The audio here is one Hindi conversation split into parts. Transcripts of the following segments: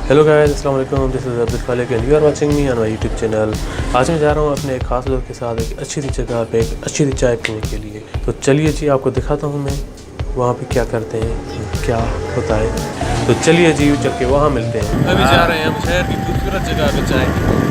हेलो गाइस, अस्सलाम वालेकुम। This is Abdul Khaliq and you are watching me on my YouTube channel. आज मैं जा रहा हूँ अपने एक खास दोस्त के साथ एक अच्छी सी जगह पे एक अच्छी सी चाय पीने के लिए। तो चलिए जी, आपको दिखाता हूँ मैं वहाँ पे क्या करते हैं, क्या होता है। तो चलिए जी, चल के वहाँ मिलते हैं। अभी जा रहे हैं हम शहर की खूबसूरत जगह पे चाय पीने।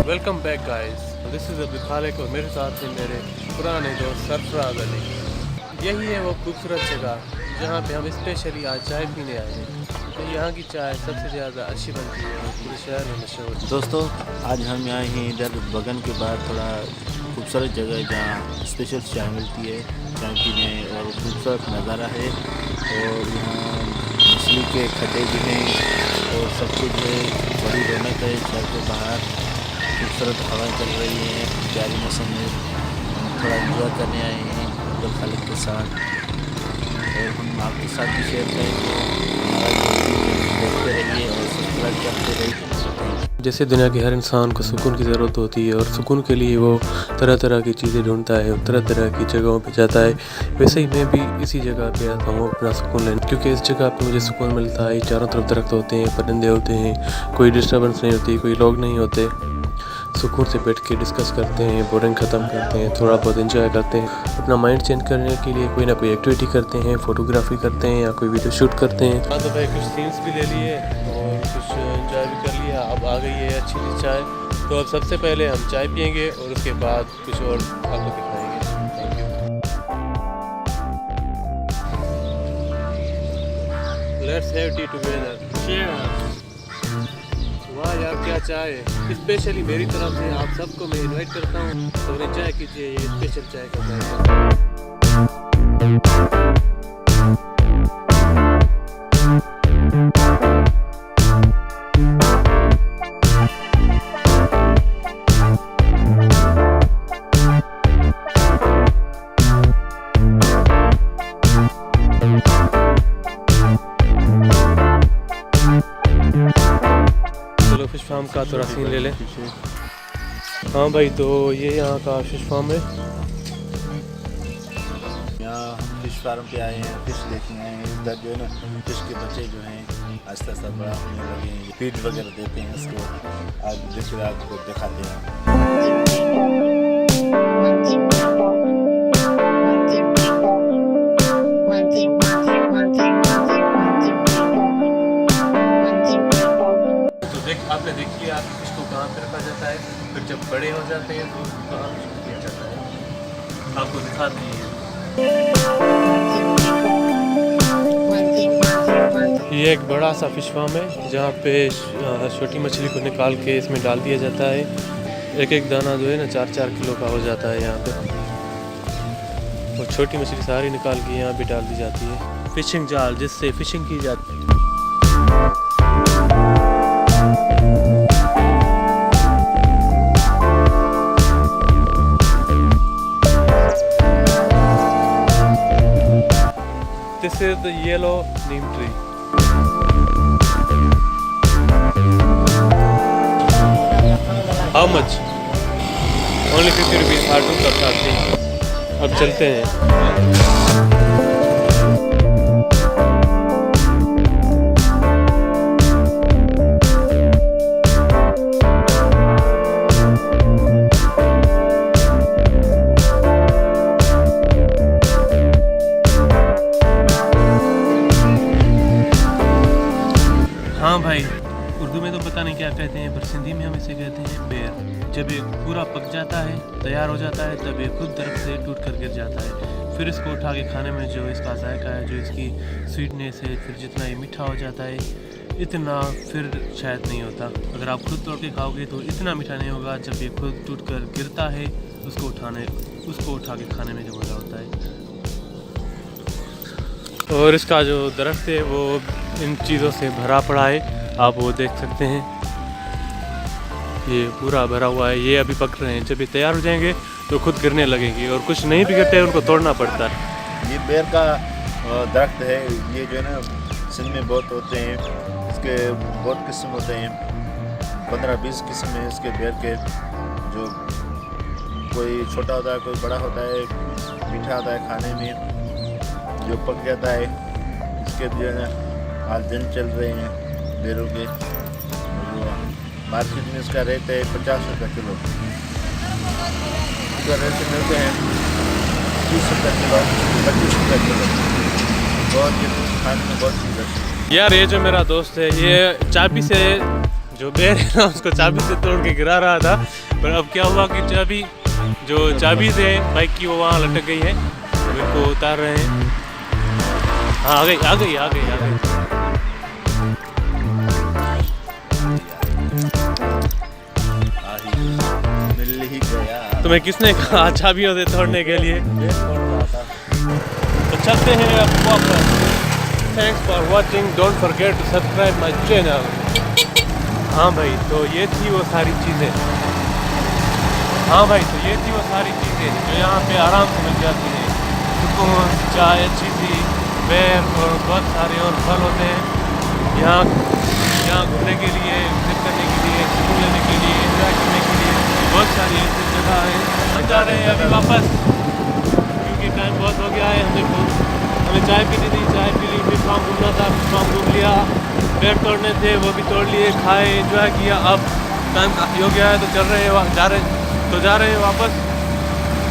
Welcome back guys, this is Abdul Khaliq और मेरे साथ हैं मेरे पुराने दोस्त सरफराज अली। यही है वो खूबसूरत जगह जहाँ पे हम स्पेशली आज चाय पीने आए हैं। तो यहाँ की चाय सबसे ज़्यादा अच्छी बनती है और पूरे शहर में मशहूर है। दोस्तों, आज हम यहाँ ही इधर बगन के बाद थोड़ा खूबसूरत जगह है जहाँ स्पेशल चाय मिलती है, चाय पीने और खूबसूरत नज़ारा है। और यहाँ मछली के खड्डे भी हैं और सब कुछ है, बड़ी रौनक है। चाय के बाहर खूबसूरत हवा चल रही है, प्यारी मौसम है। हम थोड़ा इंजॉय करने आए हैं अब्दुल खालिक के साथ और हम आपके साथ भी शेयर करेंगे। हमारा देखते रहिए और सब्सक्राइब करते रहिए। जैसे दुनिया के हर इंसान को सुकून की ज़रूरत होती है और सुकून के लिए वो तरह तरह की चीज़ें ढूंढता है और तरह तरह की जगहों पे जाता है, वैसे ही मैं भी इसी जगह पे आता हूँ अपना सुकून लेने। क्योंकि इस जगह पे मुझे सुकून मिलता है। चारों तरफ दरख्त होते हैं, परिंदे होते हैं, कोई डिस्टर्बेंस नहीं होती, कोई लोग नहीं होते। सुकून से बैठ के डिस्कस करते हैं, बोरिंग ख़त्म करते हैं, थोड़ा बहुत एंजॉय करते हैं। अपना माइंड चेंज करने के लिए कोई ना कोई एक्टिविटी करते हैं, फोटोग्राफी करते हैं या कोई वीडियो शूट करते हैं। हाँ, तो भाई कुछ सीन्स भी ले लिए और कुछ एंजॉय भी कर लिया। अब आ गई है अच्छी सी चाय। तो अब सबसे पहले हम चाय पियेंगे और उसके बाद कुछ और आपको दिखाएंगे। Thank you. Let's have T together. वाह यार, क्या चाय है। स्पेशली मेरी तरफ से आप सबको मैं इनवाइट करता हूँ तो एंजॉय कीजिए ये स्पेशल चाय का जायका। चलो फिश फार्म का थोड़ा सीन ले लें। हाँ भाई, तो ये यहाँ का फिश फार्म है। यहाँ हम फिश फार्म पे आए हैं, फिश देखने आए हैं। इधर जो है ना, फिश के बच्चे जो हैं आस्ते आस्ते बड़ा होने लगे हैं। फीड वगैरह देते हैं उसको। आज देखिए, आपको दिखाते हैं। आपने देखिए आप फिश को कहाँ पे रखा जाता है, फिर जब बड़े हो जाते हैं तो कहाँ पे किया जाता है, आपको दिखाते हैं। ये एक बड़ा सा फिश फार्म है जहाँ पे छोटी मछली को निकाल के इसमें डाल दिया जाता है। एक एक दाना जो है ना 4-4 किलो का हो जाता है यहाँ पे। और छोटी मछली सारी निकाल के यहाँ पे डाल दी जाती है। फिशिंग जाल जिससे फिशिंग की जाती है। This is the yellow neem tree. How much? Only 50 rupees. Hard to करते। अब चलते हैं। हाँ भाई, उर्दू में तो पता नहीं क्या कहते हैं, पर सिंधी में हम इसे कहते हैं बेर। जब ये पूरा पक जाता है, तैयार हो जाता है, तब ये खुद दरख्त से टूट कर गिर जाता है। फिर इसको उठा के खाने में जो इसका जायका है, जो इसकी स्वीटनेस है, फिर जितना ये मीठा हो जाता है, इतना फिर शायद नहीं होता। अगर आप खुद तोड़ के खाओगे तो इतना मीठा नहीं होगा। जब ये खुद टूट कर गिरता है, उसको उठा के खाने में जो मज़ा होता है। और इसका जो दरख्त है वो इन चीज़ों से भरा पड़ा है, आप वो देख सकते हैं। ये पूरा भरा हुआ है। ये अभी पक रहे हैं, जब ये तैयार हो जाएंगे तो खुद गिरने लगेंगी और कुछ नहीं भी गिरते उनको तोड़ना पड़ता है। ये बेर का दरख्त है, ये जो है ना सिंध में बहुत होते हैं, इसके बहुत किस्म होते हैं, 15-20 किस्म हैं इसके बेर के, जो कोई छोटा होता है कोई बड़ा होता है, मीठा होता है खाने में, जो पक जाता है। इसके जो है ना आज दिन चल रहे हैं बेरों के, मार्केट में इसका रेट है 50 रुपये किलो, इसका रेट मिलते हैं 30 रुपये किलो, 25 रुपये किलो, और ये खाने में बहुत चीज़ है। यार ये जो मेरा दोस्त है ये चाबी से जो बेर है ना उसको चाबी से तोड़ के गिरा रहा था, पर अब क्या हुआ कि चाबी से बाइक की वो वहाँ लटक गई है, अब इनको उतार रहे हैं। हाँ आ गई। मिल ही गया। तुम्हें किसने कहा चाबियों से तोड़ने के लिए? तो चलते हैं अब वापस। Thanks for watching, don't forget to subscribe my channel. हाँ भाई, तो ये थी वो सारी चीज़ें जो यहाँ पे आराम से मिल जाती हैं। सुकून, चाय अच्छी सी, बेर और बहुत सारे और फल होते हैं यहाँ घूमने के लिए, विजिट करने के लिए, सुकून लेने के लिए, एंजॉय करने के लिए बहुत सारी ऐसी जगह है। हम जा रहे हैं अभी वापस क्योंकि टाइम बहुत हो गया है। हमें चाय पीनी थी, चाय पी ली, फिर फार्म घूमना था, फार्म घूम लिया, पेड़ तोड़ने थे वो भी तोड़ लिए, खाए, एंजॉय किया। अब टाइम काफ़ी हो गया है तो जा रहे हैं वापस।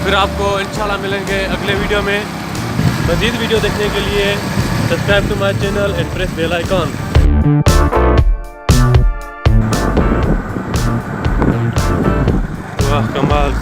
फिर आपको इंशाल्लाह मिलेंगे अगले वीडियो में। मज़ीद वीडियो देखने के लिए subscribe to my channel and press bell icon. वाह कमाल।